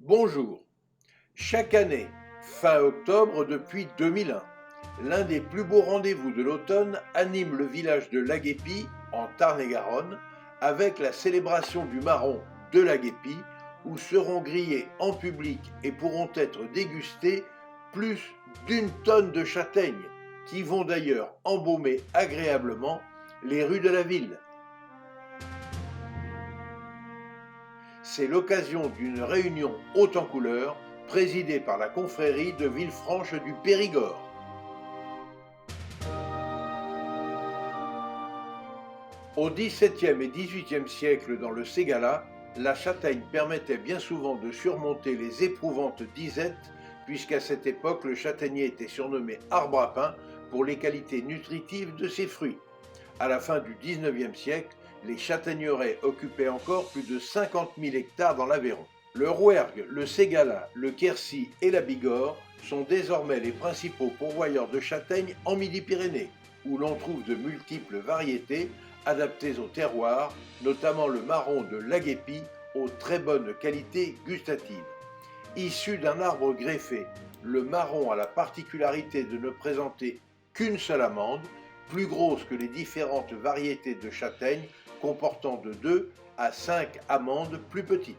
Bonjour. Chaque année, fin octobre depuis 2001, l'un des plus beaux rendez-vous de l'automne anime le village de Laguépi, en Tarn-et-Garonne, avec la célébration du marron de Laguépi, où seront grillés en public et pourront être dégustés plus d'1 tonne de châtaignes, qui vont d'ailleurs embaumer agréablement les rues de la ville. C'est l'occasion d'une réunion haute en couleurs présidée par la confrérie de Villefranche du Périgord. Au XVIIe et XVIIIe siècle, dans le Ségala, la châtaigne permettait bien souvent de surmonter les éprouvantes disettes, puisqu'à cette époque le châtaignier était surnommé arbre à pain pour les qualités nutritives de ses fruits. À la fin du XIXe siècle, les châtaigneraies occupaient encore plus de 50 000 hectares dans l'Aveyron. Le Rouergue, le Ségala, le Quercy et la Bigorre sont désormais les principaux pourvoyeurs de châtaignes en Midi-Pyrénées, où l'on trouve de multiples variétés adaptées au terroir, notamment le marron de Laguépi aux très bonnes qualités gustatives. Issu d'un arbre greffé, le marron a la particularité de ne présenter qu'une seule amande, plus grosse que les différentes variétés de châtaignes, comportant de 2 à 5 amandes plus petites.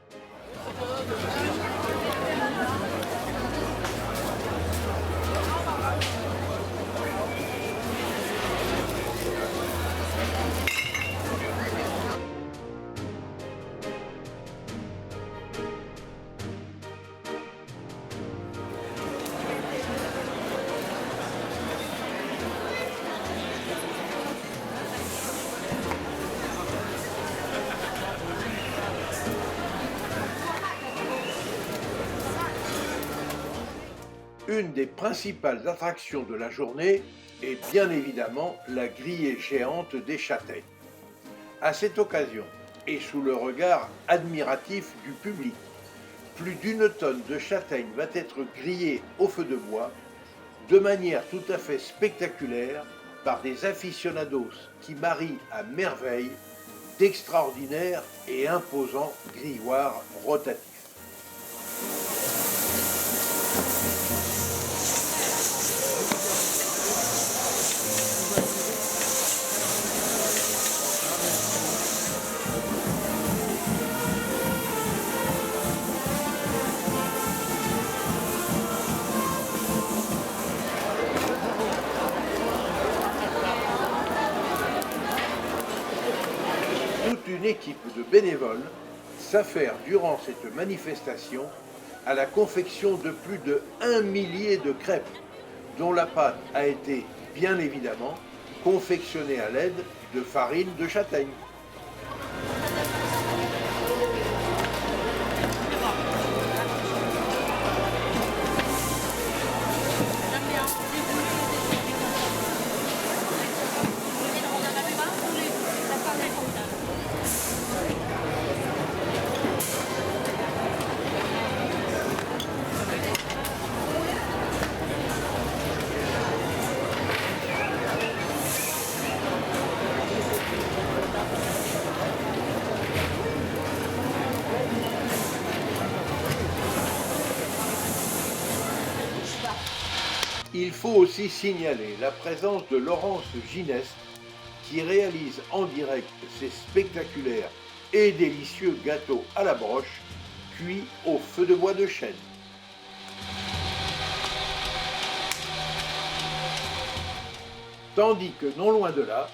Une des principales attractions de la journée est bien évidemment la grillée géante des châtaignes. À cette occasion, et sous le regard admiratif du public, plus d'1 tonne de châtaignes va être grillée au feu de bois, de manière tout à fait spectaculaire, par des aficionados qui marient à merveille d'extraordinaires et imposants grilloirs rotatifs. Toute une équipe de bénévoles s'affaire durant cette manifestation à la confection de plus de 1 millier de crêpes, dont la pâte a été, bien évidemment, confectionnée à l'aide de farine de châtaigne. Il faut aussi signaler la présence de Laurence Gineste, qui réalise en direct ces spectaculaires et délicieux gâteaux à la broche, cuits au feu de bois de chêne. Tandis que non loin de là,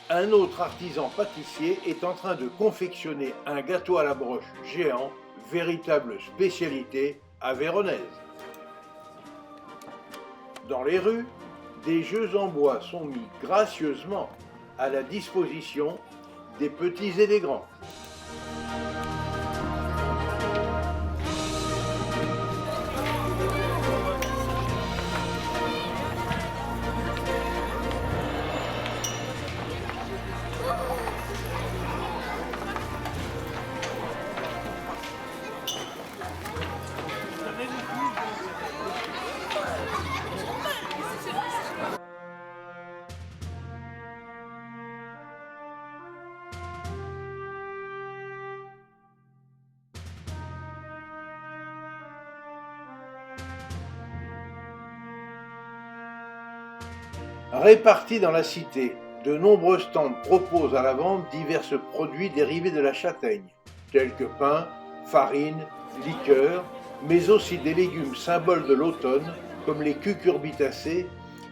un autre artisan pâtissier est en train de confectionner un gâteau à la broche géant, véritable spécialité avéronnaise. Dans les rues, des jeux en bois sont mis gracieusement à la disposition des petits et des grands. Répartis dans la cité, de nombreux stands proposent à la vente divers produits dérivés de la châtaigne, tels que pain, farine, liqueurs, mais aussi des légumes symboles de l'automne, comme les cucurbitacées,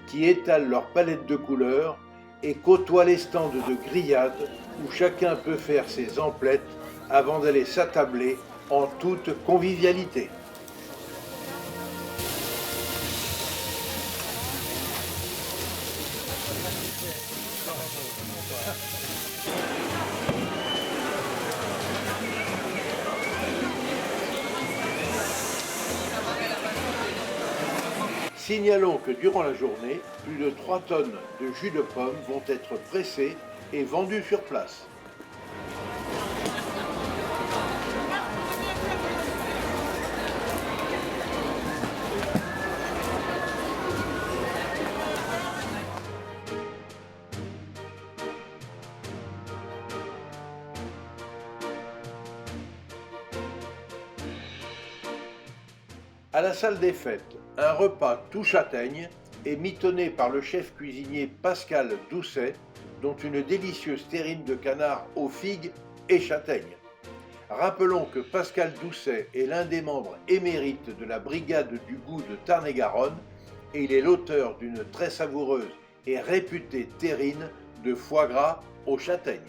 qui étalent leur palette de couleurs et côtoient les stands de grillades où chacun peut faire ses emplettes avant d'aller s'attabler en toute convivialité. Signalons que durant la journée, plus de 3 tonnes de jus de pomme vont être pressées et vendues sur place. À la salle des fêtes, un repas tout châtaigne est mitonné par le chef cuisinier Pascal Doucet, dont une délicieuse terrine de canard aux figues et châtaignes. Rappelons que Pascal Doucet est l'un des membres émérites de la Brigade du goût de Tarn-et-Garonne et il est l'auteur d'une très savoureuse et réputée terrine de foie gras aux châtaignes.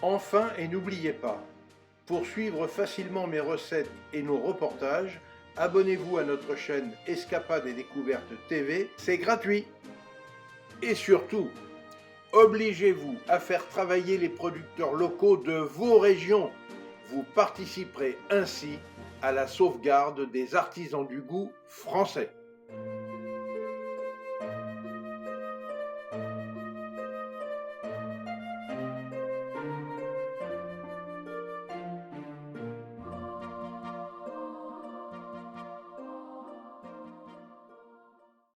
Enfin, et n'oubliez pas, pour suivre facilement mes recettes et nos reportages, abonnez-vous à notre chaîne Escapades et Découvertes TV, c'est gratuit. Et surtout, obligez-vous à faire travailler les producteurs locaux de vos régions. Vous participerez ainsi à la sauvegarde des artisans du goût français.